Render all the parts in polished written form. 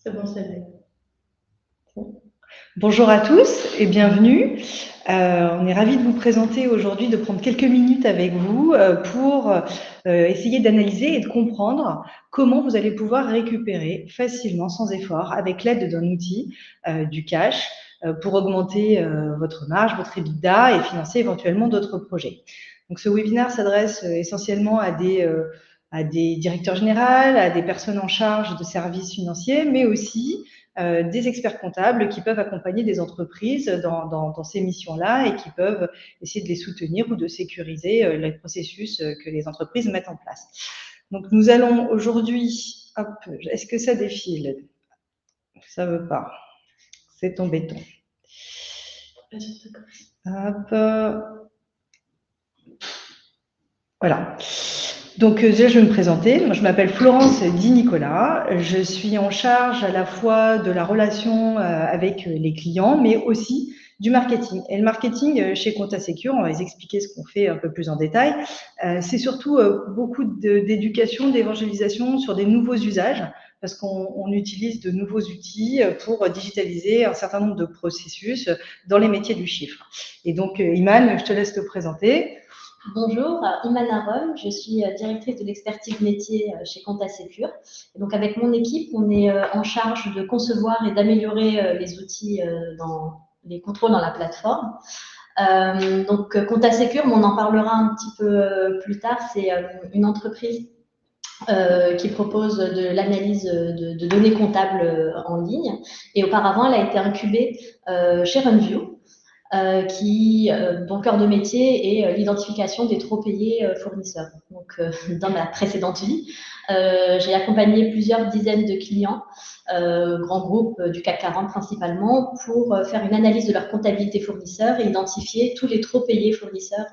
C'est bon, c'est vrai. Bonjour à tous et bienvenue. On est ravis de vous présenter aujourd'hui, de prendre quelques minutes avec vous pour essayer d'analyser et de comprendre comment vous allez pouvoir récupérer facilement, sans effort, avec l'aide d'un outil, du cash, pour augmenter votre marge, votre EBITDA et financer éventuellement d'autres projets. Donc ce webinaire s'adresse essentiellement à des directeurs généraux, à des personnes en charge de services financiers, mais aussi des experts comptables qui peuvent accompagner des entreprises dans ces missions-là et qui peuvent essayer de les soutenir ou de sécuriser les processus que les entreprises mettent en place. Donc nous allons aujourd'hui, hop, est-ce que ça défile? Ça veut pas, c'est embêtant. Hop, voilà. Donc déjà, je vais me présenter. Moi, je m'appelle Florence Di Nicolas. Je suis en charge à la fois de la relation avec les clients, mais aussi du marketing. Et le marketing chez ComptaSecure, on va vous expliquer ce qu'on fait un peu plus en détail. C'est surtout beaucoup d'éducation, d'évangélisation sur des nouveaux usages, parce qu'on utilise de nouveaux outils pour digitaliser un certain nombre de processus dans les métiers du chiffre. Et donc, Iman, je te laisse te présenter. Bonjour, Iman Aron, je suis directrice de l'expertise métier chez ComptaSecure. Et donc avec mon équipe, on est en charge de concevoir et d'améliorer les outils dans les contrôles dans la plateforme. Donc ComptaSecure, on en parlera un petit peu plus tard, c'est une entreprise qui propose de l'analyse de données comptables en ligne. Et auparavant, elle a été incubée chez Runview, dont cœur de métier est l'identification des trop payés fournisseurs. Donc, dans ma précédente vie, j'ai accompagné plusieurs dizaines de clients, grands groupes du CAC 40 principalement, pour faire une analyse de leur comptabilité fournisseur et identifier tous les trop payés fournisseurs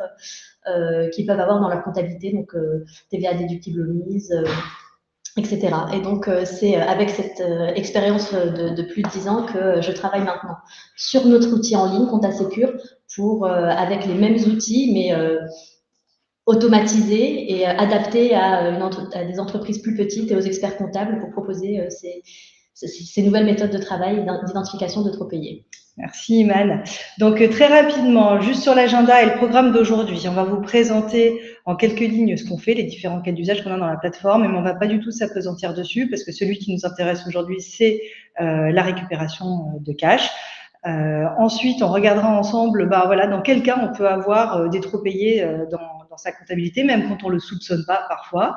qu'ils peuvent avoir dans leur comptabilité, donc TVA déductible omise, etc. Et donc, c'est avec cette expérience de plus de 10 ans que je travaille maintenant sur notre outil en ligne, ComptaSecure, pour, avec les mêmes outils, mais automatisés et adaptés à des entreprises plus petites et aux experts comptables pour proposer ces nouvelles méthodes de travail d'identification de trop payés. Merci Iman. Donc très rapidement, juste sur l'agenda et le programme d'aujourd'hui, on va vous présenter en quelques lignes ce qu'on fait, les différents cas d'usage qu'on a dans la plateforme, mais on ne va pas du tout s'appesantir dessus parce que celui qui nous intéresse aujourd'hui, c'est la récupération de cash. Ensuite, on regardera ensemble voilà, dans quel cas on peut avoir des trop payés dans sa comptabilité, même quand on ne le soupçonne pas parfois.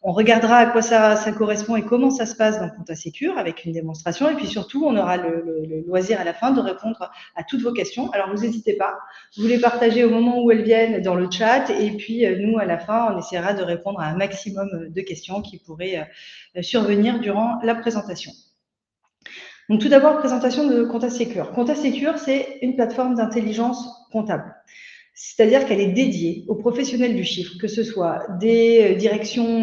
On regardera à quoi ça correspond et comment ça se passe dans ComptaSecure avec une démonstration. Et puis surtout, on aura le loisir à la fin de répondre à toutes vos questions. Alors, vous n'hésitez pas. Vous les partagez au moment où elles viennent dans le chat. Et puis, nous, à la fin, on essaiera de répondre à un maximum de questions qui pourraient survenir durant la présentation. Donc, tout d'abord, présentation de ComptaSecure. ComptaSecure, c'est une plateforme d'intelligence comptable. C'est-à-dire qu'elle est dédiée aux professionnels du chiffre, que ce soit des directions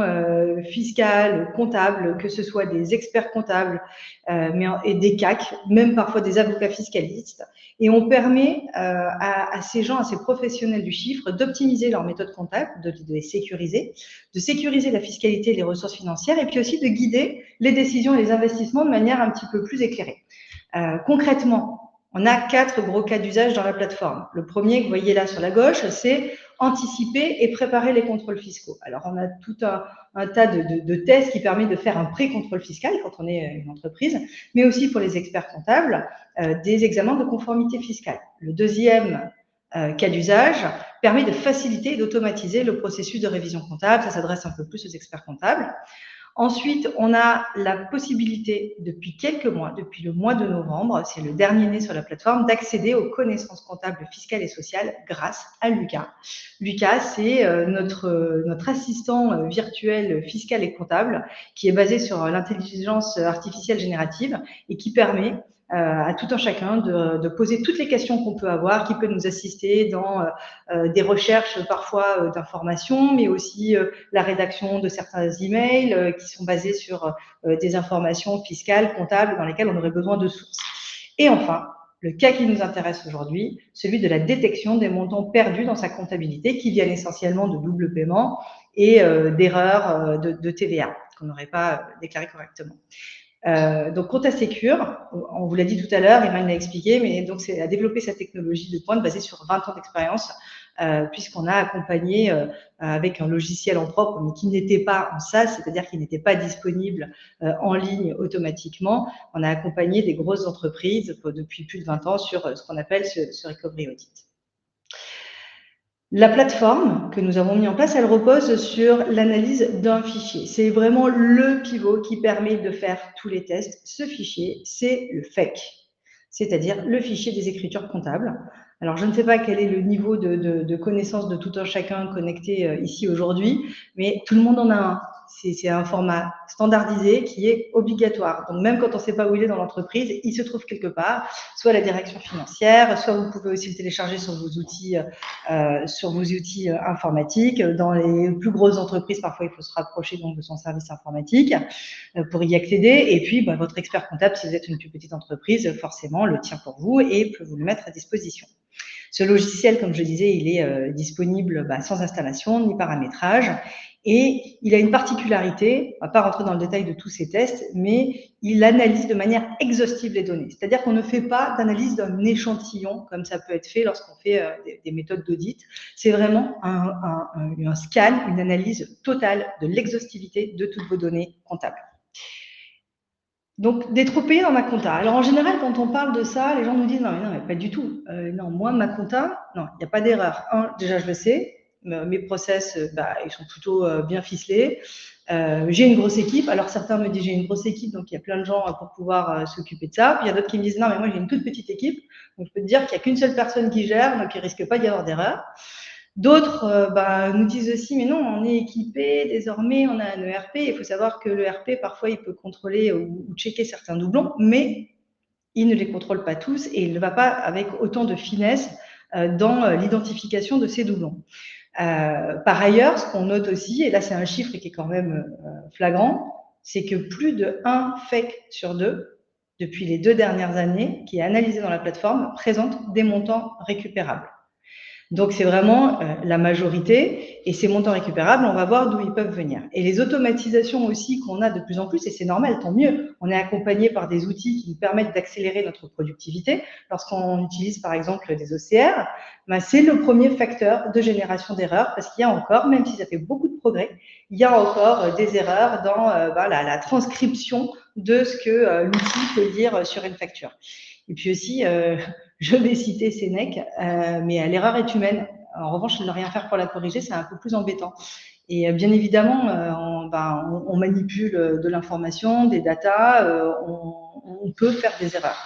fiscales, comptables, que ce soit des experts comptables et des CAC, même parfois des avocats fiscalistes. Et on permet à ces gens, à ces professionnels du chiffre, d'optimiser leurs méthodes comptables, de les sécuriser, de sécuriser la fiscalité et les ressources financières, et puis aussi de guider les décisions et les investissements de manière un petit peu plus éclairée. Concrètement, on a 4 gros cas d'usage dans la plateforme. Le premier que vous voyez là sur la gauche, c'est anticiper et préparer les contrôles fiscaux. Alors, on a tout un tas de tests qui permettent de faire un pré-contrôle fiscal quand on est une entreprise, mais aussi pour les experts comptables, des examens de conformité fiscale. Le deuxième cas d'usage permet de faciliter et d'automatiser le processus de révision comptable. Ça s'adresse un peu plus aux experts comptables. Ensuite, on a la possibilité, depuis quelques mois, depuis le mois de novembre, c'est le dernier né sur la plateforme, d'accéder aux connaissances comptables, fiscales et sociales grâce à Lucas. Lucas, c'est notre assistant virtuel fiscal et comptable qui est basé sur l'intelligence artificielle générative et qui permet à tout un chacun de poser toutes les questions qu'on peut avoir, qui peut nous assister dans des recherches parfois d'informations, mais aussi la rédaction de certains emails qui sont basés sur des informations fiscales, comptables, dans lesquelles on aurait besoin de sources. Et enfin, le cas qui nous intéresse aujourd'hui, celui de la détection des montants perdus dans sa comptabilité, qui viennent essentiellement de double paiement et d'erreurs de TVA qu'on n'aurait pas déclaré correctement. Donc, ContaSecure, on vous l'a dit tout à l'heure, Emmanuel l'a expliqué, mais donc c'est à développer sa technologie de pointe basée sur 20 ans d'expérience, puisqu'on a accompagné avec un logiciel en propre, mais qui n'était pas en SaaS, c'est-à-dire qui n'était pas disponible en ligne automatiquement. On a accompagné des grosses entreprises depuis plus de 20 ans sur ce qu'on appelle ce recovery audit. La plateforme que nous avons mis en place, elle repose sur l'analyse d'un fichier. C'est vraiment le pivot qui permet de faire tous les tests. Ce fichier, c'est le FEC, c'est-à-dire le fichier des écritures comptables. Alors, je ne sais pas quel est le niveau de connaissance de tout un chacun connecté ici aujourd'hui, mais tout le monde en a un. C'est un format standardisé qui est obligatoire. Donc, même quand on ne sait pas où il est dans l'entreprise, il se trouve quelque part, soit la direction financière, soit vous pouvez aussi le télécharger sur vos outils informatiques. Dans les plus grosses entreprises, parfois, il faut se rapprocher donc de son service informatique pour y accéder. Et puis, votre expert comptable, si vous êtes une plus petite entreprise, forcément, le tient pour vous et peut vous le mettre à disposition. Ce logiciel, comme je disais, il est disponible sans installation ni paramétrage. Et il a une particularité, on ne va pas rentrer dans le détail de tous ces tests, mais il analyse de manière exhaustive les données. C'est-à-dire qu'on ne fait pas d'analyse d'un échantillon, comme ça peut être fait lorsqu'on fait des méthodes d'audit. C'est vraiment un scan, une analyse totale de l'exhaustivité de toutes vos données comptables. Donc, des trop payés dans ma compta. Alors, en général, quand on parle de ça, les gens nous disent « Non, mais pas du tout. Non, moi, ma compta, non, il n'y a pas d'erreur. Déjà, je le sais. Mes process, ils sont plutôt bien ficelés. J'ai une grosse équipe. Alors, certains me disent « J'ai une grosse équipe, donc il y a plein de gens pour pouvoir s'occuper de ça. » Puis, il y a d'autres qui me disent « Non, mais moi, j'ai une toute petite équipe. Donc, je peux te dire qu'il n'y a qu'une seule personne qui gère, donc il ne risque pas d'y avoir d'erreur. » D'autres nous disent aussi, mais non, on est équipé, désormais on a un ERP. Il faut savoir que l'ERP, parfois, il peut contrôler ou checker certains doublons, mais il ne les contrôle pas tous et il ne va pas avec autant de finesse dans l'identification de ces doublons. Par ailleurs, ce qu'on note aussi, et là c'est un chiffre qui est quand même flagrant, c'est que plus de 1 FEC sur 2, depuis les 2 dernières années, qui est analysé dans la plateforme, présente des montants récupérables. Donc, c'est vraiment la majorité. Et ces montants récupérables, on va voir d'où ils peuvent venir. Et les automatisations aussi qu'on a de plus en plus, et c'est normal, tant mieux. On est accompagné par des outils qui nous permettent d'accélérer notre productivité. Lorsqu'on utilise, par exemple, des OCR, c'est le premier facteur de génération d'erreurs parce qu'il y a encore, même si ça fait beaucoup de progrès, il y a encore des erreurs dans la transcription de ce que l'outil peut lire sur une facture. Et puis aussi, je vais citer Sénèque, mais l'erreur est humaine. En revanche, ne rien faire pour la corriger, c'est un peu plus embêtant. Et bien évidemment, on manipule de l'information, des datas, on peut faire des erreurs.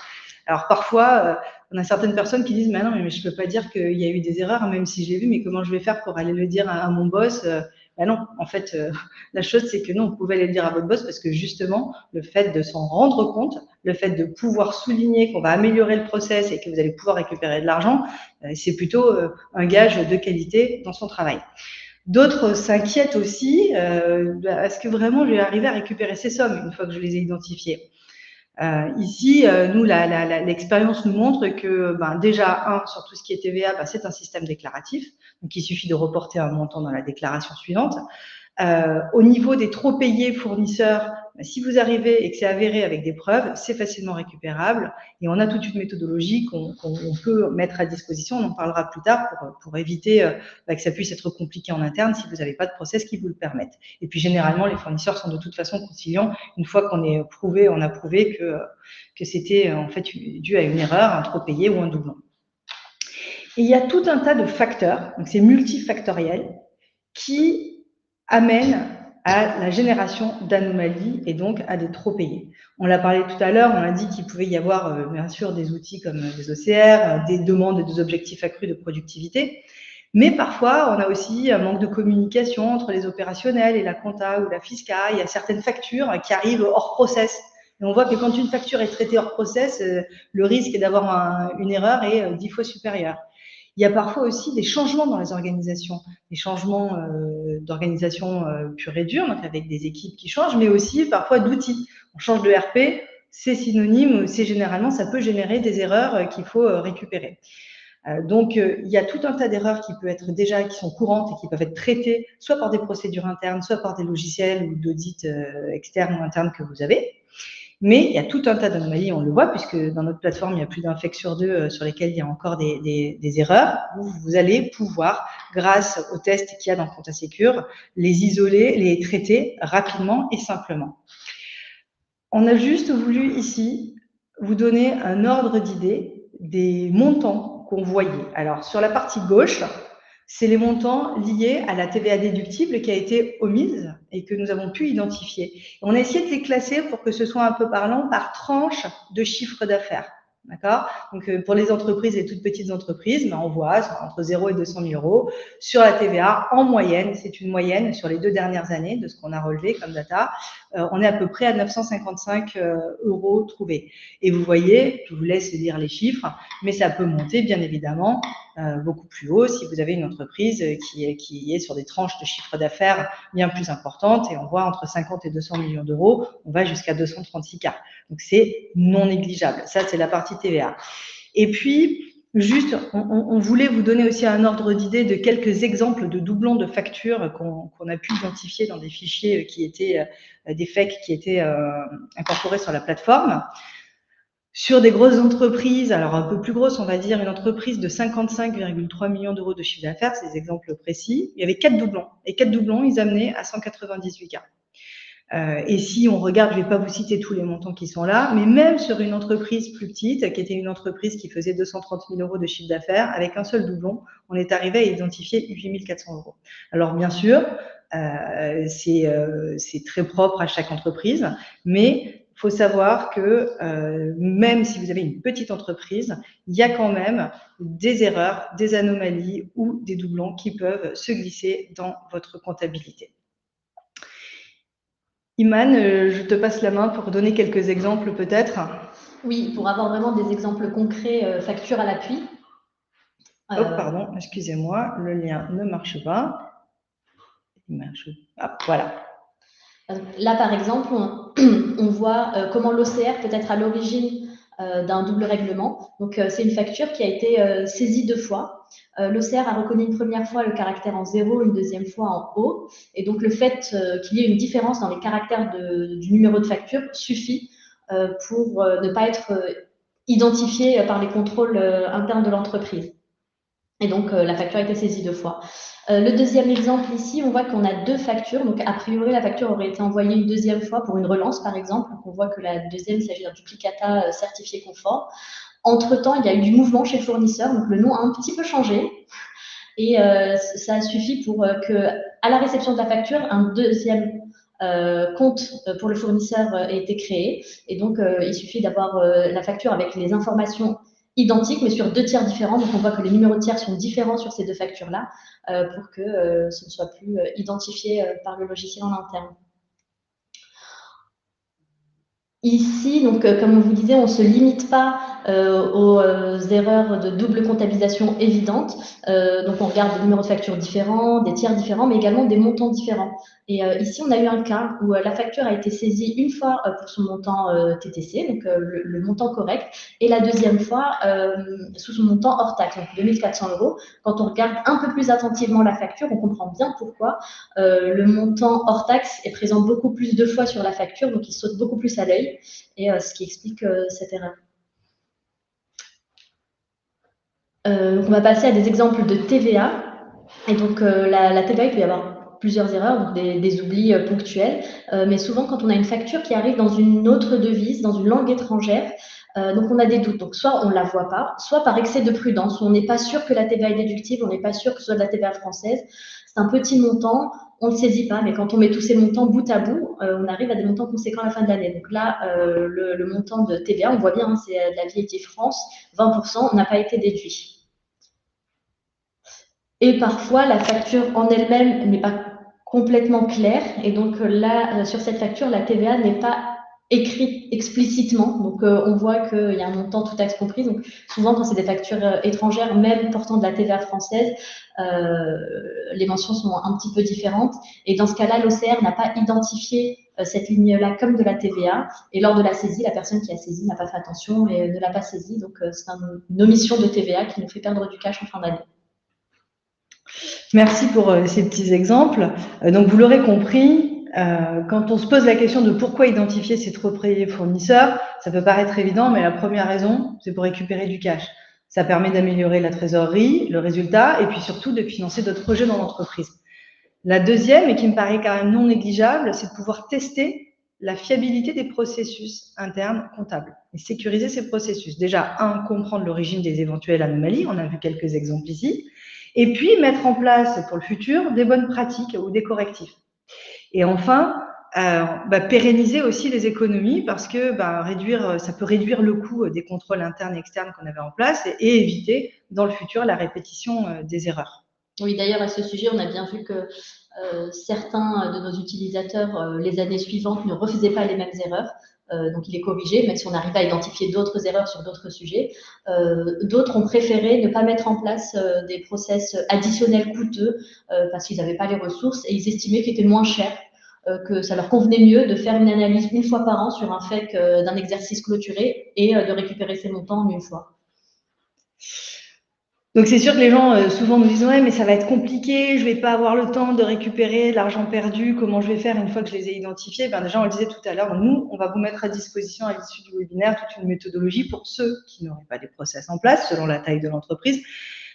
Alors parfois, on a certaines personnes qui disent « Mais non, mais je ne peux pas dire qu'il y a eu des erreurs, même si j'ai vu, mais comment je vais faire pour aller le dire à mon boss ?» Non, en fait, la chose, c'est que non, vous pouvez aller le dire à votre boss parce que justement, le fait de s'en rendre compte, le fait de pouvoir souligner qu'on va améliorer le process et que vous allez pouvoir récupérer de l'argent, c'est plutôt un gage de qualité dans son travail. D'autres s'inquiètent aussi, est-ce que vraiment je vais arriver à récupérer ces sommes une fois que je les ai identifiées ? Ici, nous, l'expérience nous montre que déjà, sur tout ce qui est TVA, c'est un système déclaratif, donc il suffit de reporter un montant dans la déclaration suivante. Au niveau des trop payés fournisseurs, si vous arrivez et que c'est avéré avec des preuves, c'est facilement récupérable et on a toute une méthodologie qu'on peut mettre à disposition, on en parlera plus tard pour éviter que ça puisse être compliqué en interne si vous n'avez pas de process qui vous le permettent. Et puis généralement, les fournisseurs sont de toute façon conciliants une fois qu'on a prouvé que c'était en fait dû à une erreur, un trop payé ou un doublon. Et il y a tout un tas de facteurs, donc c'est multifactoriel, qui amène à la génération d'anomalies et donc à des trop payés. On l'a parlé tout à l'heure, on a dit qu'il pouvait y avoir bien sûr des outils comme des OCR, des demandes et des objectifs accrus de productivité, mais parfois on a aussi un manque de communication entre les opérationnels et la compta ou la fisca. Il y a certaines factures qui arrivent hors process. Et on voit que quand une facture est traitée hors process, le risque d'avoir une erreur est 10 fois supérieur. Il y a parfois aussi des changements dans les organisations, des changements d'organisation pure et dure, donc avec des équipes qui changent, mais aussi parfois d'outils. On change de RP, c'est synonyme, généralement, ça peut générer des erreurs qu'il faut récupérer. Donc, il y a tout un tas d'erreurs qui sont courantes et qui peuvent être traitées soit par des procédures internes, soit par des logiciels ou d'audit externes ou internes que vous avez. Mais il y a tout un tas d'anomalies, on le voit, puisque dans notre plateforme, il y a plus d'un FEC sur deux sur lesquels il y a encore des erreurs, où vous allez pouvoir, grâce aux tests qu'il y a dans Compta Secure, les isoler, les traiter rapidement et simplement. On a juste voulu ici vous donner un ordre d'idée des montants qu'on voyait. Alors, sur la partie gauche, c'est les montants liés à la TVA déductible qui a été omise et que nous avons pu identifier. On a essayé de les classer pour que ce soit un peu parlant par tranche de chiffre d'affaires. D'accord? Donc, pour les entreprises, les toutes petites entreprises, on voit entre 0 et 200 000 euros. Sur la TVA, en moyenne, c'est une moyenne sur les 2 dernières années de ce qu'on a relevé comme data, on est à peu près à 955 euros trouvés. Et vous voyez, je vous laisse lire les chiffres, mais ça peut monter, bien évidemment, beaucoup plus haut si vous avez une entreprise qui est sur des tranches de chiffre d'affaires bien plus importantes, et on voit entre 50 et 200 millions d'euros, on va jusqu'à 236K. Donc, c'est non négligeable. Ça, c'est la partie TVA. Et puis, juste, on voulait vous donner aussi un ordre d'idée de quelques exemples de doublons de factures qu'on a pu identifier dans des fichiers qui étaient des FEC qui étaient incorporés sur la plateforme. Sur des grosses entreprises, alors un peu plus grosses, on va dire une entreprise de 55,3 millions d'euros de chiffre d'affaires, c'est des exemples précis, il y avait 4 doublons. Et 4 doublons, ils amenaient à 198K. Et si on regarde, je ne vais pas vous citer tous les montants qui sont là, mais même sur une entreprise plus petite, qui était une entreprise qui faisait 230 000 euros de chiffre d'affaires, avec un seul doublon, on est arrivé à identifier 8 400 euros. Alors bien sûr, c'est très propre à chaque entreprise, mais il faut savoir que même si vous avez une petite entreprise, il y a quand même des erreurs, des anomalies ou des doublons qui peuvent se glisser dans votre comptabilité. Iman, je te passe la main pour donner quelques exemples peut-être. Oui, pour avoir vraiment des exemples concrets, facture à l'appui. Oh, pardon, excusez-moi, le lien ne marche pas. Voilà. Là, par exemple, on voit comment l'OCR peut être à l'origine d'un double règlement. Donc, c'est une facture qui a été saisie 2 fois. L'OCR a reconnu une première fois le caractère en 0, une deuxième fois en O. Et donc, le fait qu'il y ait une différence dans les caractères du numéro de facture suffit pour ne pas être identifié par les contrôles internes de l'entreprise. Et donc, la facture a été saisie 2 fois. Le deuxième exemple ici, on voit qu'on a 2 factures. Donc, a priori, la facture aurait été envoyée une deuxième fois pour une relance, par exemple. Donc, on voit que la deuxième, il s'agit d'un duplicata certifié conforme. Entre-temps, il y a eu du mouvement chez le fournisseur. Donc, le nom a un petit peu changé. Et ça suffit pour que, à la réception de la facture, un deuxième compte pour le fournisseur ait été créé. Et donc, il suffit d'avoir la facture avec les informations identiques, mais sur 2 tiers différents. Donc, on voit que les numéros de tiers sont différents sur ces 2 factures-là pour que ce ne soit plus identifié par le logiciel en interne. Ici, donc, comme on vous disait, on ne se limite pas aux erreurs de double comptabilisation évidentes. Donc, on regarde des numéros de facture différents, des tiers différents, mais également des montants différents. Et ici, on a eu un cas où la facture a été saisie une fois pour son montant TTC, donc le montant correct, et la deuxième fois sous son montant hors taxe, donc 2 400 euros. Quand on regarde un peu plus attentivement la facture, on comprend bien pourquoi le montant hors taxe est présent beaucoup plus de fois sur la facture, donc il saute beaucoup plus à l'œil, et ce qui explique cette erreur. Donc on va passer à des exemples de TVA. Et donc la TVA, il peut y avoir plusieurs erreurs, donc des oublis ponctuels, mais souvent quand on a une facture qui arrive dans une autre devise, dans une langue étrangère, donc on a des doutes. Donc soit on ne la voit pas, soit par excès de prudence, on n'est pas sûr que la TVA est déductible, on n'est pas sûr que ce soit de la TVA française. C'est un petit montant, on ne le saisit pas, mais quand on met tous ces montants bout à bout, on arrive à des montants conséquents à la fin de l'année. Donc là, le montant de TVA, on voit bien, hein, c'est de la VAT France, 20%, n'a pas été déduit. Et parfois, la facture en elle-même n'est pas complètement claire. Et donc là, sur cette facture, la TVA n'est pas écrite explicitement. Donc on voit qu'il y a un montant tout taxe comprise. Donc souvent, quand c'est des factures étrangères, même portant de la TVA française, les mentions sont un petit peu différentes. Et dans ce cas-là, l'OCR n'a pas identifié cette ligne-là comme de la TVA. Et lors de la saisie, la personne qui a saisi n'a pas fait attention et ne l'a pas saisie. Donc c'est une omission de TVA qui nous fait perdre du cash en fin d'année. Merci pour ces petits exemples. Donc, vous l'aurez compris, Quand on se pose la question de pourquoi identifier ses trop payés fournisseurs, ça peut paraître évident, mais la première raison, c'est pour récupérer du cash. Ça permet d'améliorer la trésorerie, le résultat, et puis surtout de financer d'autres projets dans l'entreprise. La deuxième, et qui me paraît quand même non négligeable, c'est de pouvoir tester la fiabilité des processus internes comptables et sécuriser ces processus. Déjà, comprendre l'origine des éventuelles anomalies, on a vu quelques exemples ici, et puis mettre en place pour le futur des bonnes pratiques ou des correctifs. Et enfin, pérenniser aussi les économies parce que ça peut réduire le coût des contrôles internes et externes qu'on avait en place et éviter dans le futur la répétition des erreurs. Oui, d'ailleurs, à ce sujet, on a bien vu que certains de nos utilisateurs, les années suivantes, ne refaisaient pas les mêmes erreurs. Donc, il est corrigé, même si on arrive à identifier d'autres erreurs sur d'autres sujets. D'autres ont préféré ne pas mettre en place des process additionnels coûteux parce qu'ils n'avaient pas les ressources et ils estimaient qu'il était moins cher, que ça leur convenait mieux de faire une analyse une fois par an sur un FEC d'un exercice clôturé et de récupérer ces montants en une fois. Donc c'est sûr que les gens souvent nous disent ouais mais ça va être compliqué, je vais pas avoir le temps de récupérer l'argent perdu, comment je vais faire une fois que je les ai identifiés? Déjà on le disait tout à l'heure, nous on va vous mettre à disposition à l'issue du webinaire toute une méthodologie pour ceux qui n'auraient pas des process en place selon la taille de l'entreprise.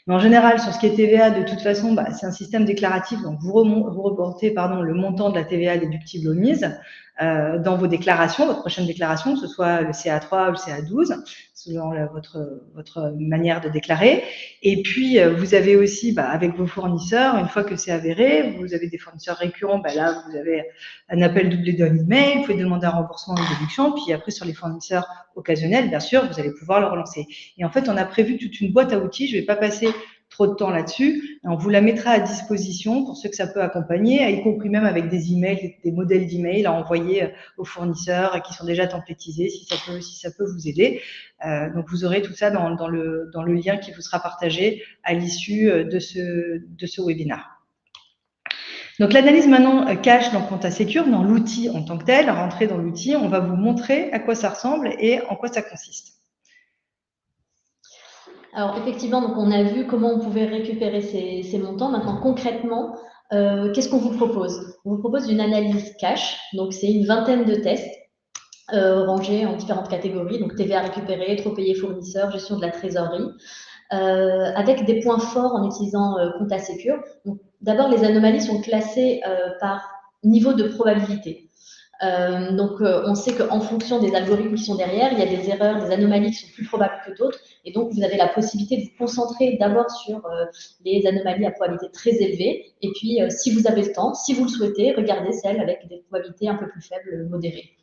Mais en général, sur ce qui est TVA, de toute façon, c'est un système déclaratif. Donc, vous reportez le montant de la TVA déductible omise dans vos déclarations, votre prochaine déclaration, que ce soit le CA3 ou le CA12, selon votre manière de déclarer. Et puis, vous avez aussi, avec vos fournisseurs, une fois que c'est avéré, vous avez des fournisseurs récurrents, là, vous avez un appel doublé d'un email, vous pouvez demander un remboursement ou une déduction. Puis après, sur les fournisseurs occasionnels, bien sûr, vous allez pouvoir le relancer. Et en fait, on a prévu toute une boîte à outils. Je ne vais pas passer trop de temps là-dessus. On vous la mettra à disposition pour ceux que ça peut accompagner, y compris même avec des emails, des modèles d'emails à envoyer aux fournisseurs qui sont déjà templétisés, si ça peut vous aider. Donc, vous aurez tout ça dans le lien qui vous sera partagé à l'issue de ce webinaire. Donc, l'analyse maintenant cash dans ComptaSecure, dans l'outil en tant que tel, rentrer dans l'outil, on va vous montrer à quoi ça ressemble et en quoi ça consiste. Alors, effectivement, donc on a vu comment on pouvait récupérer ces montants. Maintenant, concrètement, qu'est-ce qu'on vous propose? On vous propose une analyse cash. Donc, c'est une vingtaine de tests rangés en différentes catégories. Donc, TVA récupérée, trop payé fournisseur, gestion de la trésorerie, avec des points forts en utilisant ComptaSecure. Donc, d'abord, les anomalies sont classées par niveau de probabilité. On sait qu'en fonction des algorithmes qui sont derrière, il y a des erreurs, des anomalies qui sont plus probables que d'autres. Et donc, vous avez la possibilité de vous concentrer d'abord sur les anomalies à probabilité très élevée. Et puis, si vous avez le temps, si vous le souhaitez, regardez celles avec des probabilités un peu plus faibles, modérées.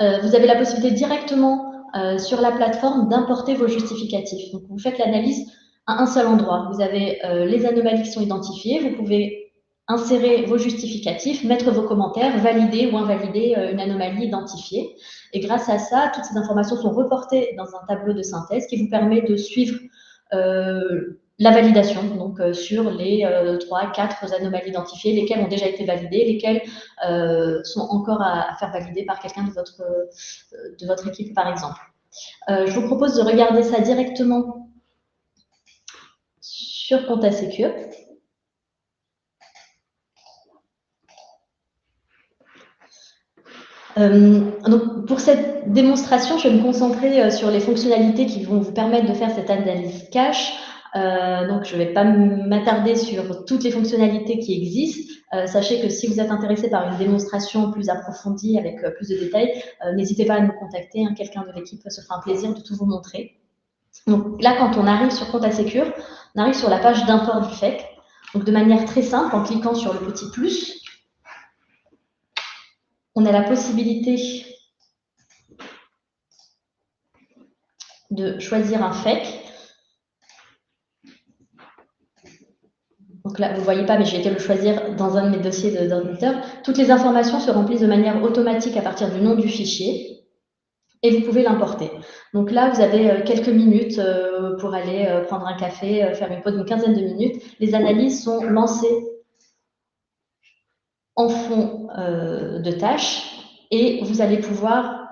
Vous avez la possibilité directement sur la plateforme d'importer vos justificatifs. Donc, vous faites l'analyse à un seul endroit. Vous avez les anomalies qui sont identifiées. Vous pouvez insérer vos justificatifs, mettre vos commentaires, valider ou invalider une anomalie identifiée. Et grâce à ça, toutes ces informations sont reportées dans un tableau de synthèse qui vous permet de suivre la validation, donc sur les 3-4 anomalies identifiées, lesquelles ont déjà été validées, lesquelles sont encore à faire valider par quelqu'un de votre équipe, par exemple. Je vous propose de regarder ça directement sur ComptaSecure. Donc pour cette démonstration, je vais me concentrer sur les fonctionnalités qui vont vous permettre de faire cette analyse cash. Donc je ne vais pas m'attarder sur toutes les fonctionnalités qui existent. Sachez que si vous êtes intéressé par une démonstration plus approfondie avec plus de détails, n'hésitez pas à nous contacter. Quelqu'un de l'équipe se fera un plaisir de tout vous montrer. Donc là, quand on arrive sur ComptaSecure, on arrive sur la page d'import du FEC. Donc de manière très simple, en cliquant sur le petit plus, on a la possibilité de choisir un FEC. Donc là, vous ne voyez pas, mais j'ai été le choisir dans un de mes dossiers d'ordinateur. Toutes les informations se remplissent de manière automatique à partir du nom du fichier et vous pouvez l'importer. Donc là, vous avez quelques minutes pour aller prendre un café, faire une pause d'une quinzaine de minutes. Les analyses sont lancées en fond de tâche et vous allez pouvoir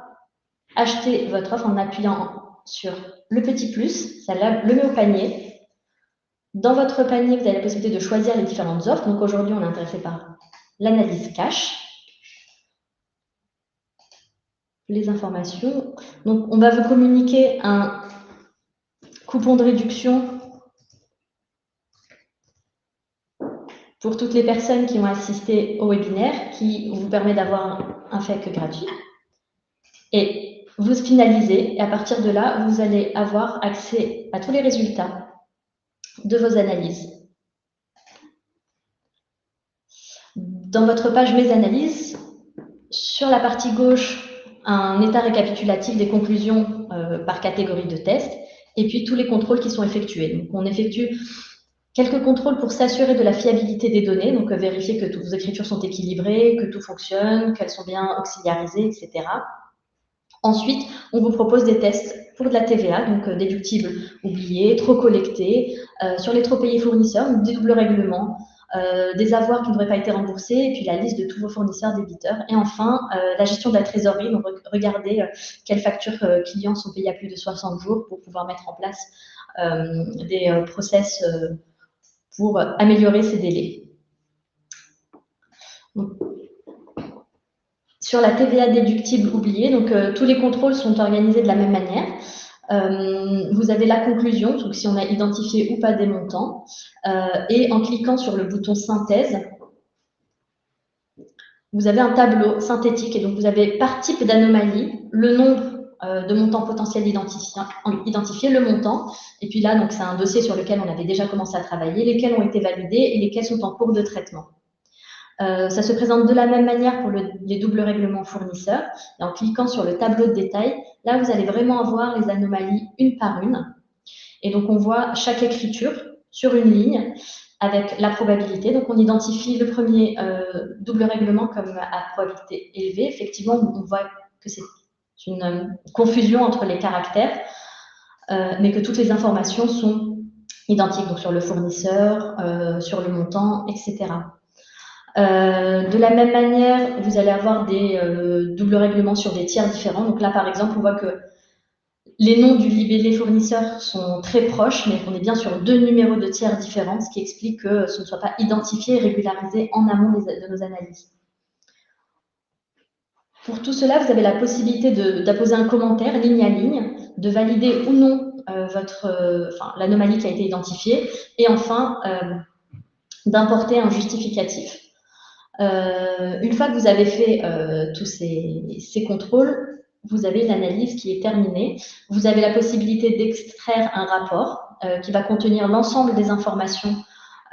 acheter votre offre en appuyant sur le petit plus, ça le met au panier. Dans votre panier, vous avez la possibilité de choisir les différentes offres. Donc aujourd'hui, on est intéressé par l'analyse cash. les informations. Donc, on va vous communiquer un coupon de réduction pour toutes les personnes qui ont assisté au webinaire, qui vous permet d'avoir un FAQ gratuit. Et vous finalisez, et à partir de là, vous allez avoir accès à tous les résultats de vos analyses. Dans votre page Mes analyses, sur la partie gauche, un état récapitulatif des conclusions par catégorie de test, et puis tous les contrôles qui sont effectués. Donc, on effectue quelques contrôles pour s'assurer de la fiabilité des données, donc vérifier que toutes vos écritures sont équilibrées, que tout fonctionne, qu'elles sont bien auxiliarisées, etc. Ensuite, on vous propose des tests pour de la TVA, donc déductible oublié, trop collecté, sur les trop payés fournisseurs, des doubles règlements, des avoirs qui n'auraient pas été remboursés, et puis la liste de tous vos fournisseurs débiteurs. Et enfin, la gestion de la trésorerie, donc regardez quelles factures clients sont payées à plus de 60 jours pour pouvoir mettre en place des process pour améliorer ces délais. Donc, sur la TVA déductible oubliée, donc tous les contrôles sont organisés de la même manière. Vous avez la conclusion, donc si on a identifié ou pas des montants, et en cliquant sur le bouton synthèse, vous avez un tableau synthétique, et donc vous avez par type d'anomalie le nombre de montants potentiels identifiés, le montant, et puis là, donc c'est un dossier sur lequel on avait déjà commencé à travailler, lesquels ont été validés et lesquels sont en cours de traitement. Ça se présente de la même manière pour les doubles règlements fournisseurs. Et en cliquant sur le tableau de détail, là, vous allez vraiment avoir les anomalies une par une. Et donc, on voit chaque écriture sur une ligne avec la probabilité. Donc, on identifie le premier double règlement comme à probabilité élevée. Effectivement, on voit que c'est une confusion entre les caractères, mais que toutes les informations sont identiques, donc sur le fournisseur, sur le montant, etc. De la même manière, vous allez avoir des doubles règlements sur des tiers différents. Donc là, par exemple, on voit que les noms du libellé fournisseur sont très proches, mais on est bien sur deux numéros de tiers différents, ce qui explique que ce ne soit pas identifié et régularisé en amont de nos analyses. Pour tout cela, vous avez la possibilité d'apposer un commentaire ligne à ligne, de valider ou non l'anomalie qui a été identifiée, et enfin, d'importer un justificatif. Une fois que vous avez fait tous ces contrôles, vous avez une analyse qui est terminée. Vous avez la possibilité d'extraire un rapport qui va contenir l'ensemble des informations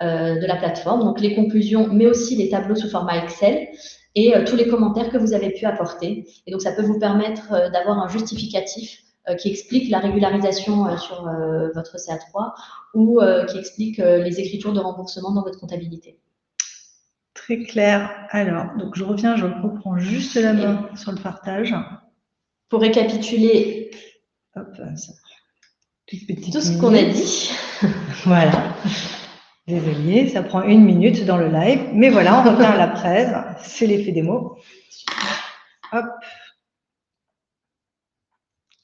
de la plateforme, donc les conclusions, mais aussi les tableaux sous format Excel et tous les commentaires que vous avez pu apporter. Et donc, ça peut vous permettre d'avoir un justificatif qui explique la régularisation sur votre CA3 ou qui explique les écritures de remboursement dans votre comptabilité. Très clair. Alors, donc je reviens, je reprends juste la main sur le partage. Pour récapituler hop, ça. Tout ce qu'on a dit. Voilà. Désolée, ça prend 1 minute dans le live. Mais voilà, on revient à la presse. C'est l'effet démo. Hop.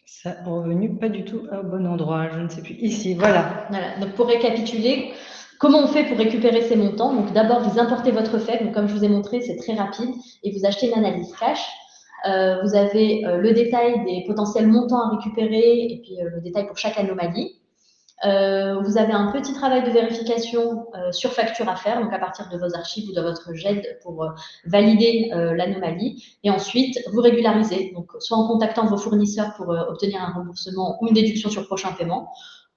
Ça est revenu pas du tout au bon endroit. Je ne sais plus. Ici, voilà. Voilà. Donc, pour récapituler, comment on fait pour récupérer ces montants? Donc, d'abord, vous importez votre FAQ. Donc, comme je vous ai montré, c'est très rapide. Et vous achetez une analyse cash. Vous avez le détail des potentiels montants à récupérer et puis le détail pour chaque anomalie. Vous avez un petit travail de vérification sur facture à faire, donc à partir de vos archives ou de votre GED pour valider l'anomalie. Et ensuite, vous régularisez, donc soit en contactant vos fournisseurs pour obtenir un remboursement ou une déduction sur prochain paiement,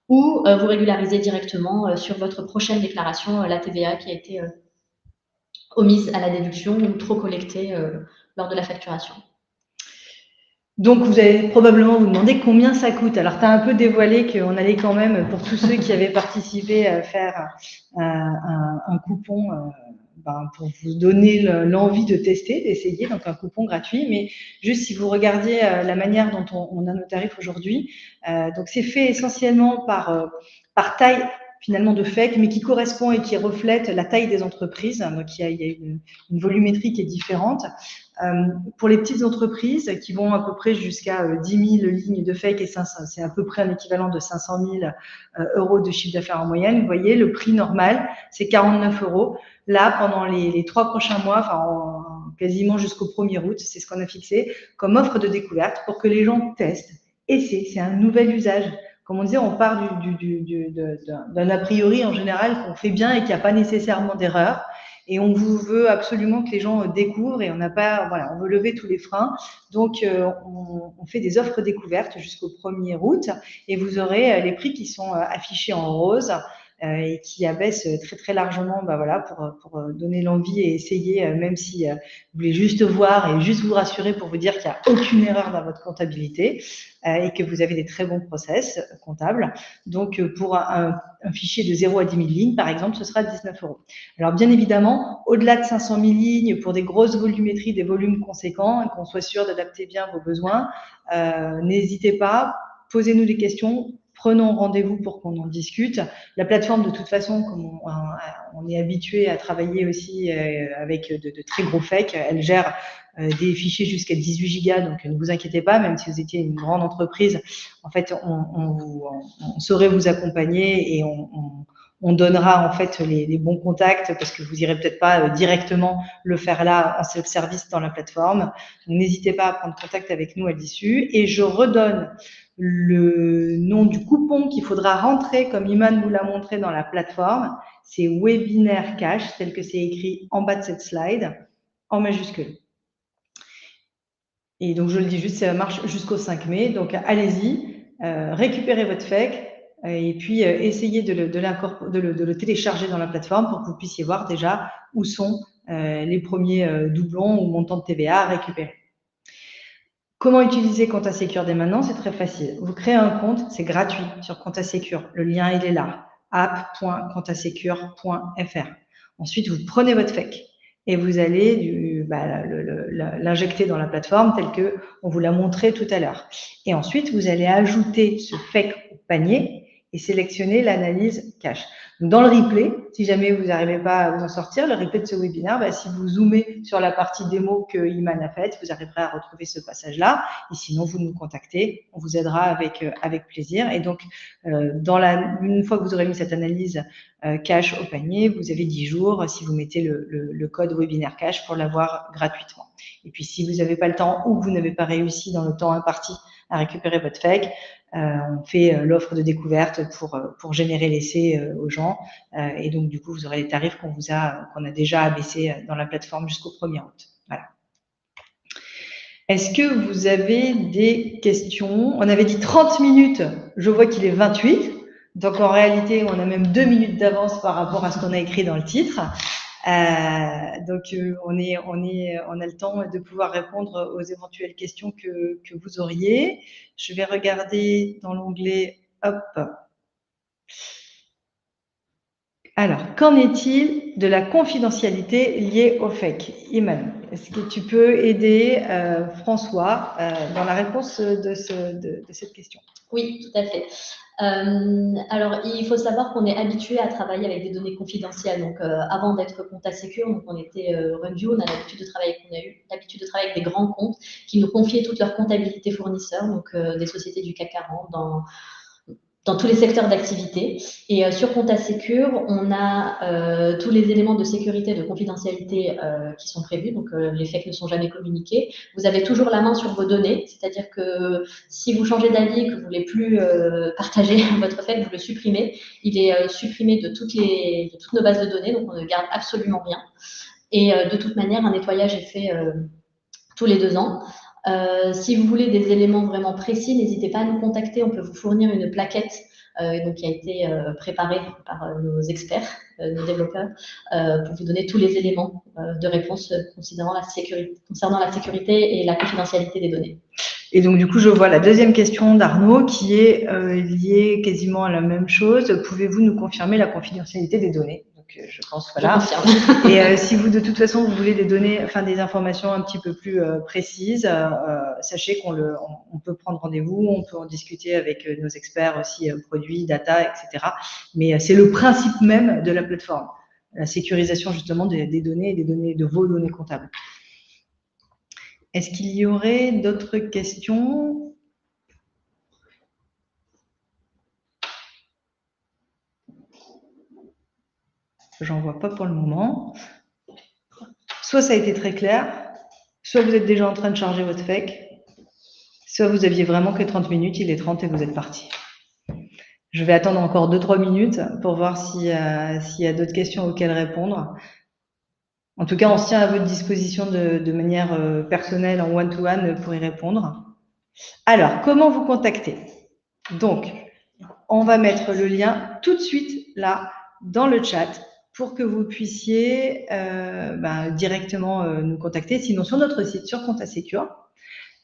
ou vous régularisez directement sur votre prochaine déclaration la TVA qui a été omise à la déduction ou trop collectée lors de la facturation. Donc, vous allez probablement vous demander combien ça coûte. Alors, tu as un peu dévoilé qu'on allait quand même, pour tous ceux qui avaient participé, faire un coupon pour vous donner l'envie de tester, d'essayer, donc un coupon gratuit. Mais juste si vous regardiez la manière dont on a nos tarifs aujourd'hui, donc c'est fait essentiellement par taille finalement de FAQ, mais qui correspond et qui reflète la taille des entreprises. Donc, il y a une volumétrie qui est différente. Pour les petites entreprises qui vont à peu près jusqu'à 10 000 lignes de FAQ et 500, c'est à peu près un équivalent de 500 000 euros de chiffre d'affaires en moyenne. Vous voyez, le prix normal, c'est 49 euros. Là, pendant les 3 prochains mois, quasiment jusqu'au 1er août, c'est ce qu'on a fixé comme offre de découverte pour que les gens testent. C'est un nouvel usage. Comme on disait, on part d'un a priori en général qu'on fait bien et qu'il n'y a pas nécessairement d'erreur. Et on veut absolument que les gens découvrent et on n'a pas, voilà, on veut lever tous les freins. Donc, on fait des offres découvertes jusqu'au 1er août et vous aurez les prix qui sont affichés en rose et qui abaissent très très largement, voilà, pour donner l'envie et essayer, même si vous voulez juste voir et juste vous rassurer pour vous dire qu'il n'y a aucune erreur dans votre comptabilité et que vous avez des très bons process comptables. Donc, pour un fichier de 0 à 10 000 lignes, par exemple, ce sera 19 €. Alors, bien évidemment, au-delà de 500 000 lignes, pour des grosses volumétries, des volumes conséquents, et qu'on soit sûr d'adapter bien vos besoins, n'hésitez pas, posez-nous des questions, prenons rendez-vous pour qu'on en discute. La plateforme, de toute façon, comme on est habitué à travailler aussi avec de très gros fakes, elle gère des fichiers jusqu'à 18 gigas, donc ne vous inquiétez pas, même si vous étiez une grande entreprise, en fait, on saurait vous accompagner et on donnera en fait les bons contacts parce que vous irez peut-être pas directement le faire là en self-service dans la plateforme. N'hésitez pas à prendre contact avec nous à l'issue. Et je redonne le nom du coupon qu'il faudra rentrer comme Iman vous l'a montré dans la plateforme. C'est Webinaire Cash, tel que c'est écrit en bas de cette slide, en majuscule. Et donc, je le dis juste, ça marche jusqu'au 5 mai. Donc, allez-y, récupérez votre FEC et puis essayez de le télécharger dans la plateforme pour que vous puissiez voir déjà où sont les premiers doublons ou montants de TVA à récupérer. Comment utiliser Compta Secure dès maintenant? C'est très facile. Vous créez un compte, c'est gratuit sur Compta Secure. Le lien, il est là, app.comptasecure.fr. Ensuite, vous prenez votre FEC et vous allez l'injecter dans la plateforme tel que on vous l'a montré tout à l'heure. Et ensuite, vous allez ajouter ce FEC au panier et sélectionner l'analyse cash. Donc, dans le replay, si jamais vous n'arrivez pas à vous en sortir, le replay de ce webinaire, si vous zoomez sur la partie démo que Iman a faite, vous arriverez à retrouver ce passage-là. Et sinon, vous nous contactez, on vous aidera avec plaisir. Et donc, une fois que vous aurez mis cette analyse cash au panier, vous avez 10 jours si vous mettez le code webinaire cash pour l'avoir gratuitement. Et puis, si vous n'avez pas le temps ou que vous n'avez pas réussi dans le temps imparti à récupérer votre FEC, on fait l'offre de découverte pour générer l'essai aux gens. Et donc, du coup, vous aurez les tarifs qu'on a déjà abaissés dans la plateforme jusqu'au 1er août. Voilà. Est-ce que vous avez des questions? On avait dit 30 minutes. Je vois qu'il est 28. Donc, en réalité, on a même 2 minutes d'avance par rapport à ce qu'on a écrit dans le titre. Donc, on a le temps de pouvoir répondre aux éventuelles questions que vous auriez. Je vais regarder dans l'onglet, hop. Alors, qu'en est-il de la confidentialité liée au FEC? Iman, est-ce que tu peux aider François dans la réponse de cette question? Oui, tout à fait. Alors, il faut savoir qu'on est habitué à travailler avec des données confidentielles. Donc, avant d'être Compta Secure, donc on était Runview, on a eu l'habitude de travailler avec des grands comptes qui nous confiaient toute leur comptabilité fournisseurs, donc des sociétés du CAC 40 dans tous les secteurs d'activité. Et sur Compta Secure, on a tous les éléments de sécurité, de confidentialité qui sont prévus. Donc, les faits ne sont jamais communiqués. Vous avez toujours la main sur vos données, c'est-à-dire que si vous changez d'avis, que vous ne voulez plus partager votre fait, vous le supprimez. Il est supprimé de toutes nos bases de données, donc on ne garde absolument rien. Et de toute manière, un nettoyage est fait tous les 2 ans. Si vous voulez des éléments vraiment précis, n'hésitez pas à nous contacter. On peut vous fournir une plaquette qui a été préparée par nos experts, nos développeurs, pour vous donner tous les éléments de réponse concernant la sécurité et la confidentialité des données. Et donc, du coup, je vois la deuxième question d'Arnaud qui est liée quasiment à la même chose. Pouvez-vous nous confirmer la confidentialité des données? Je pense, voilà. Je confirme. Et si vous, de toute façon, vous voulez des informations un petit peu plus précises, sachez qu'on peut prendre rendez-vous, on peut en discuter avec nos experts aussi, produits, data, etc. Mais c'est le principe même de la plateforme, la sécurisation justement des données et de vos données comptables. Est-ce qu'il y aurait d'autres questions? J'en vois pas pour le moment. soit ça a été très clair, soit vous êtes déjà en train de charger votre FEC, soit vous aviez vraiment que 30 minutes, il est 30 et vous êtes parti. Je vais attendre encore 2-3 minutes pour voir s'il y a d'autres questions auxquelles répondre. En tout cas, on se tient à votre disposition de manière personnelle, en one-to-one, pour y répondre. Alors, comment vous contacter? Donc, on va mettre le lien tout de suite là, dans le chat, pour que vous puissiez directement nous contacter. Sinon, sur notre site, sur ComptaSecure,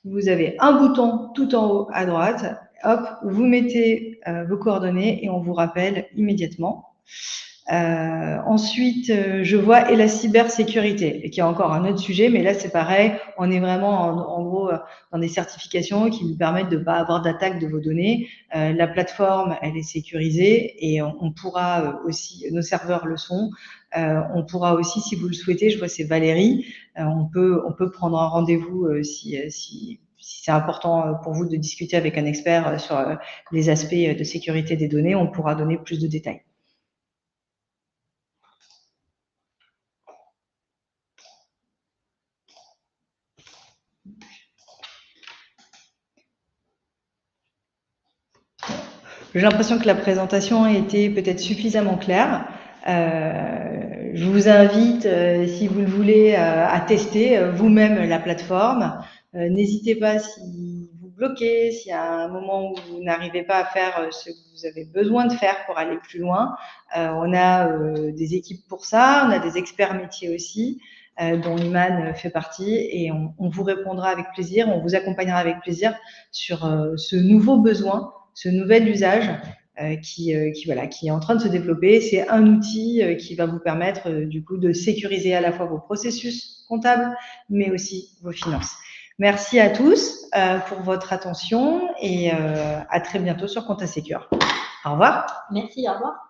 vous avez un bouton tout en haut à droite. Hop, vous mettez vos coordonnées et on vous rappelle immédiatement. Ensuite, je vois et la cybersécurité, qui est encore un autre sujet, mais là c'est pareil, on est vraiment en gros dans des certifications qui nous permettent de ne pas avoir d'attaque de vos données. La plateforme, elle est sécurisée et on pourra aussi, nos serveurs le sont, on pourra aussi, si vous le souhaitez, je vois c'est Valérie, on peut prendre un rendez-vous si c'est important pour vous de discuter avec un expert sur les aspects de sécurité des données, on pourra donner plus de détails. J'ai l'impression que la présentation a été peut-être suffisamment claire. Je vous invite, si vous le voulez, à tester vous-même la plateforme. N'hésitez pas si vous bloquez, s'il y a un moment où vous n'arrivez pas à faire ce que vous avez besoin de faire pour aller plus loin. On a des équipes pour ça, on a des experts métiers aussi, dont Iman fait partie, et on vous répondra avec plaisir, on vous accompagnera avec plaisir sur ce nouveau besoin, ce nouvel usage qui est en train de se développer. C'est un outil qui va vous permettre du coup de sécuriser à la fois vos processus comptables, mais aussi vos finances. Merci à tous pour votre attention et à très bientôt sur ComptaSecure. Au revoir. Merci, au revoir.